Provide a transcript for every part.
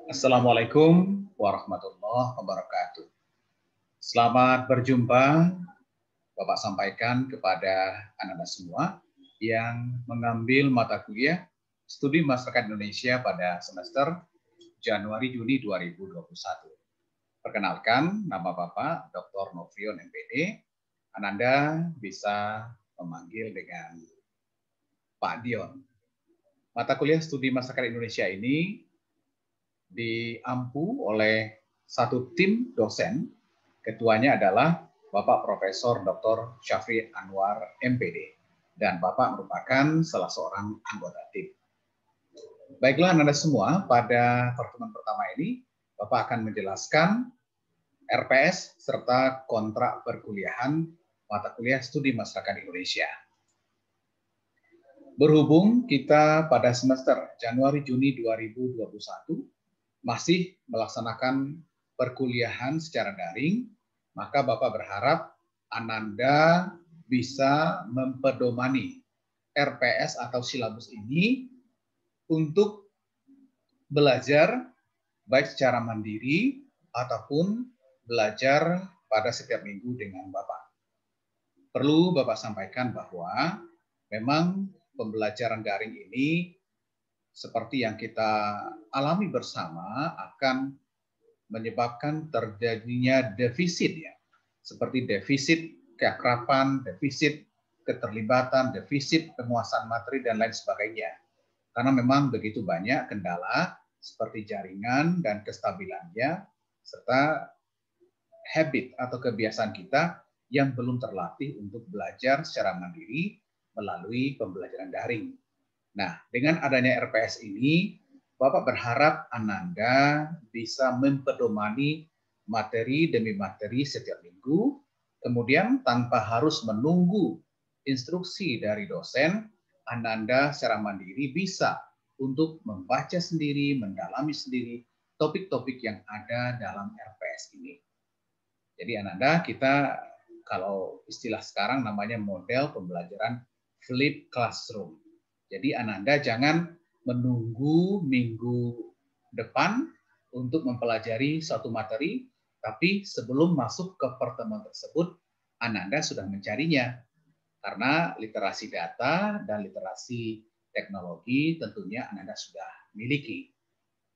Assalamualaikum warahmatullahi wabarakatuh. Selamat berjumpa, Bapak sampaikan kepada Anda semua yang mengambil mata kuliah Studi Masyarakat Indonesia pada semester Januari-Juni 2021. Perkenalkan, nama Bapak Dr. Novrion MPD. Ananda bisa memanggil dengan Pak Dion. Mata kuliah Studi Masyarakat Indonesia ini diampu oleh satu tim dosen. Ketuanya adalah Bapak Profesor Dr. Syafri Anwar MPD dan Bapak merupakan salah seorang anggota tim. Baiklah Anda semua, pada pertemuan pertama ini Bapak akan menjelaskan RPS serta kontrak perkuliahan mata kuliah Studi Masyarakat Indonesia. Berhubung kita pada semester Januari-Juni 2021 masih melaksanakan perkuliahan secara daring, maka Bapak berharap Ananda bisa mempedomani RPS atau silabus ini untuk belajar baik secara mandiri ataupun belajar pada setiap minggu dengan Bapak. Perlu Bapak sampaikan bahwa memang pembelajaran daring ini seperti yang kita alami bersama akan menyebabkan terjadinya defisit ya, seperti defisit keakraban, defisit keterlibatan, defisit penguasaan materi dan lain sebagainya. Karena memang begitu banyak kendala seperti jaringan dan kestabilannya serta habit atau kebiasaan kita yang belum terlatih untuk belajar secara mandiri melalui pembelajaran daring. Nah, dengan adanya RPS ini, Bapak berharap Ananda bisa mempedomani materi demi materi setiap minggu, kemudian tanpa harus menunggu instruksi dari dosen, Ananda secara mandiri bisa untuk membaca sendiri, mendalami sendiri topik-topik yang ada dalam RPS ini. Jadi Ananda, kita kalau istilah sekarang namanya model pembelajaran flip classroom. Jadi Ananda jangan menunggu minggu depan untuk mempelajari suatu materi, tapi sebelum masuk ke pertemuan tersebut, Ananda sudah mencarinya. Karena literasi data dan literasi teknologi tentunya Ananda sudah miliki.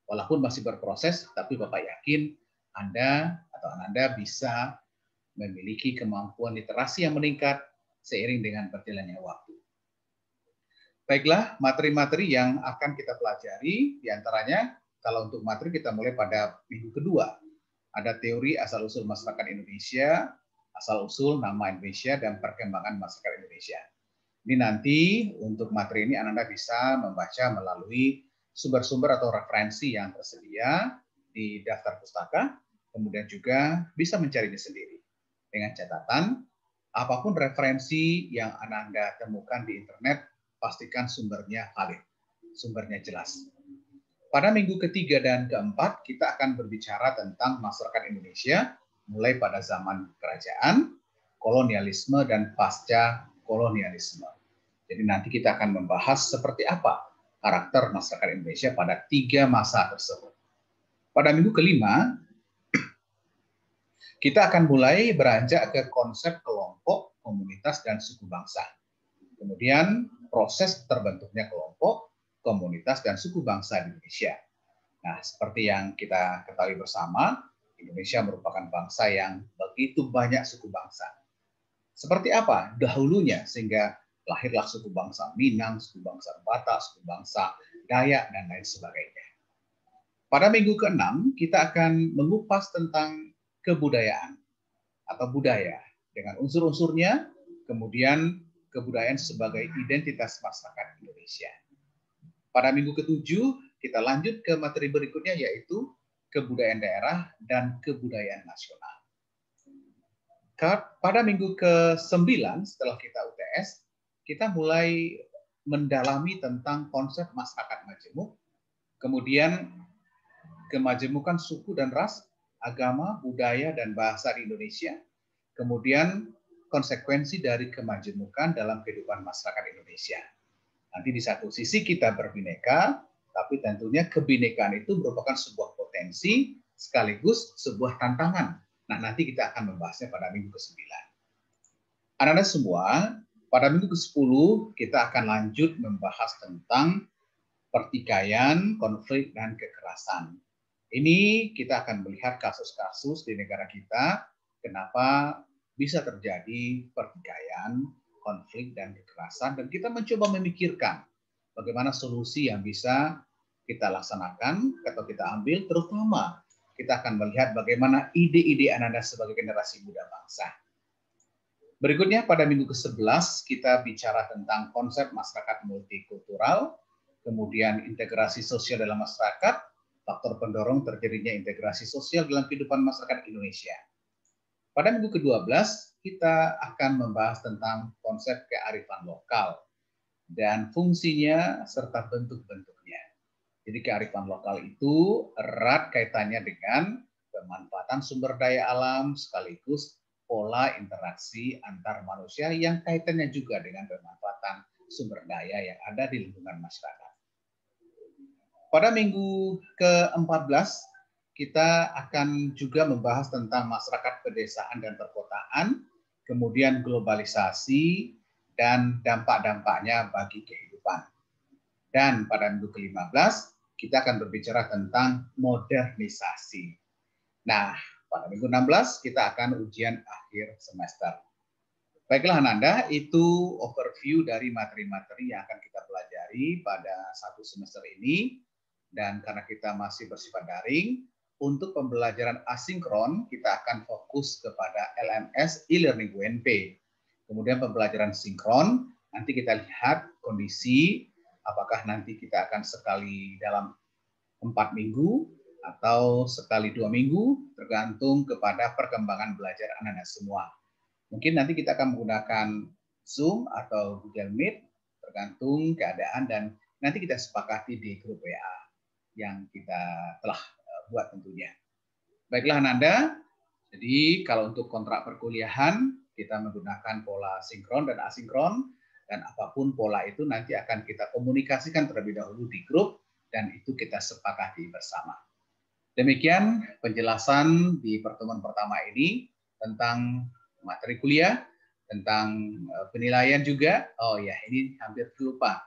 Walaupun masih berproses, tapi Bapak yakin Anda atau Ananda bisa memiliki kemampuan literasi yang meningkat seiring dengan berjalannya waktu. Baiklah, materi-materi yang akan kita pelajari, diantaranya kalau untuk materi kita mulai pada minggu kedua. Ada teori asal-usul masyarakat Indonesia, asal-usul nama Indonesia, dan perkembangan masyarakat Indonesia. Ini nanti untuk materi ini Anda bisa membaca melalui sumber-sumber atau referensi yang tersedia di daftar pustaka, kemudian juga bisa mencarinya sendiri. Dengan catatan, apapun referensi yang Anda temukan di internet, pastikan sumbernya valid, sumbernya jelas. Pada minggu ketiga dan keempat, kita akan berbicara tentang masyarakat Indonesia, mulai pada zaman kerajaan, kolonialisme, dan pasca kolonialisme. Jadi nanti kita akan membahas seperti apa karakter masyarakat Indonesia pada 3 masa tersebut. Pada minggu kelima, kita akan mulai beranjak ke konsep kelompok, komunitas, dan suku bangsa. Kemudian proses terbentuknya kelompok, komunitas, dan suku bangsa di Indonesia. Nah, seperti yang kita ketahui bersama, Indonesia merupakan bangsa yang begitu banyak suku bangsa. Seperti apa dahulunya sehingga lahirlah suku bangsa Minang, suku bangsa Batak, suku bangsa Dayak, dan lain sebagainya. Pada minggu ke-6, kita akan mengupas tentang kebudayaan atau budaya dengan unsur-unsurnya, kemudian kebudayaan sebagai identitas masyarakat Indonesia. Pada minggu ke-7, kita lanjut ke materi berikutnya yaitu kebudayaan daerah dan kebudayaan nasional. Pada minggu ke-9 setelah kita UTS, kita mulai mendalami tentang konsep masyarakat majemuk, kemudian kemajemukan suku dan ras, agama, budaya, dan bahasa di Indonesia, kemudian konsekuensi dari kemajemukan dalam kehidupan masyarakat Indonesia. Nanti di satu sisi kita berbineka, tapi tentunya kebinekaan itu merupakan sebuah potensi sekaligus sebuah tantangan. Nah, nanti kita akan membahasnya pada minggu ke-9. Anak-anak semua, pada minggu ke-10 kita akan lanjut membahas tentang pertikaian, konflik, dan kekerasan. Ini kita akan melihat kasus-kasus di negara kita, kenapa bisa terjadi pertikaian, konflik, dan kekerasan, dan kita mencoba memikirkan bagaimana solusi yang bisa kita laksanakan atau kita ambil, terutama kita akan melihat bagaimana ide-ide anak-anak sebagai generasi muda bangsa. Berikutnya pada minggu ke-11 kita bicara tentang konsep masyarakat multikultural, kemudian integrasi sosial dalam masyarakat, faktor pendorong terjadinya integrasi sosial dalam kehidupan masyarakat Indonesia. Pada minggu ke-12 kita akan membahas tentang konsep kearifan lokal dan fungsinya serta bentuk-bentuknya. Jadi kearifan lokal itu erat kaitannya dengan pemanfaatan sumber daya alam sekaligus pola interaksi antar manusia yang kaitannya juga dengan pemanfaatan sumber daya yang ada di lingkungan masyarakat. Pada minggu ke-14 kita akan juga membahas tentang masyarakat pedesaan dan perkotaan, kemudian globalisasi dan dampak-dampaknya bagi kehidupan. Dan pada minggu ke-15 kita akan berbicara tentang modernisasi. Nah, pada minggu 16 kita akan ujian akhir semester. Baiklah Ananda, itu overview dari materi-materi yang akan kita pelajari pada satu semester ini. Dan karena kita masih bersifat daring, untuk pembelajaran asinkron kita akan fokus kepada LMS e-learning UNP. Kemudian pembelajaran sinkron, nanti kita lihat kondisi, apakah nanti kita akan sekali dalam 4 minggu atau sekali 2 minggu, tergantung kepada perkembangan belajar anak-anak semua. Mungkin nanti kita akan menggunakan Zoom atau Google Meet, tergantung keadaan, dan nanti kita sepakati di grup WA yang kita telah buat tentunya. Baiklah Ananda, jadi kalau untuk kontrak perkuliahan, kita menggunakan pola sinkron dan asinkron, dan apapun pola itu nanti akan kita komunikasikan terlebih dahulu di grup, dan itu kita sepakati bersama. Demikian penjelasan di pertemuan pertama ini tentang materi kuliah, tentang penilaian juga. Oh ya, ini hampir lupa.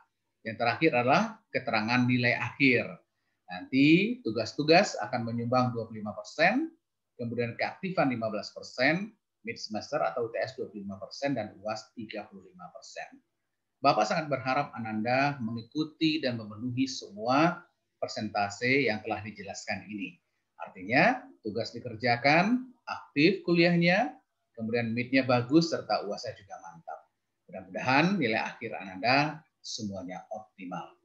Yang terakhir adalah keterangan nilai akhir. Nanti tugas-tugas akan menyumbang 25%, kemudian keaktifan 15%, mid semester atau UTS 25%, dan UAS 35%. Bapak sangat berharap Ananda mengikuti dan memenuhi semua persentase yang telah dijelaskan ini. Artinya, tugas dikerjakan, aktif kuliahnya, kemudian mid-nya bagus, serta UAS-nya juga mantap. Mudah-mudahan nilai akhir Ananda semuanya optimal.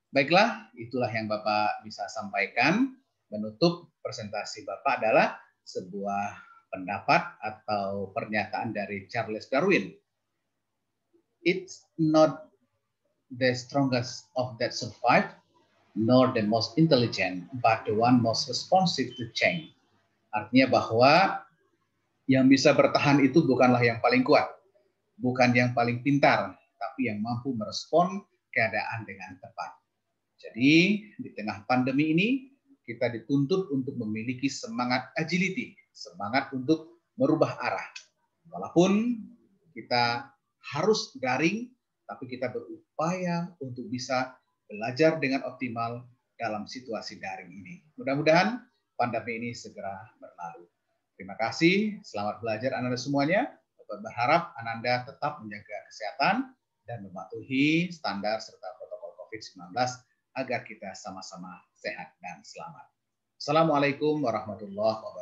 Baiklah, itulah yang Bapak bisa sampaikan. Menutup presentasi Bapak adalah sebuah pendapat atau pernyataan dari Charles Darwin. It's not the strongest of that survive, nor the most intelligent, but the one most responsive to change. Artinya bahwa yang bisa bertahan itu bukanlah yang paling kuat, bukan yang paling pintar, tapi yang mampu merespon keadaan dengan tepat. Jadi di tengah pandemi ini kita dituntut untuk memiliki semangat agility, semangat untuk merubah arah. Walaupun kita harus daring, tapi kita berupaya untuk bisa belajar dengan optimal dalam situasi daring ini. Mudah-mudahan pandemi ini segera berlalu. Terima kasih, selamat belajar Ananda semuanya. Bapak berharap Ananda tetap menjaga kesehatan dan mematuhi standar serta protokol COVID-19 agar kita sama-sama sehat dan selamat. Assalamualaikum warahmatullahi wabarakatuh.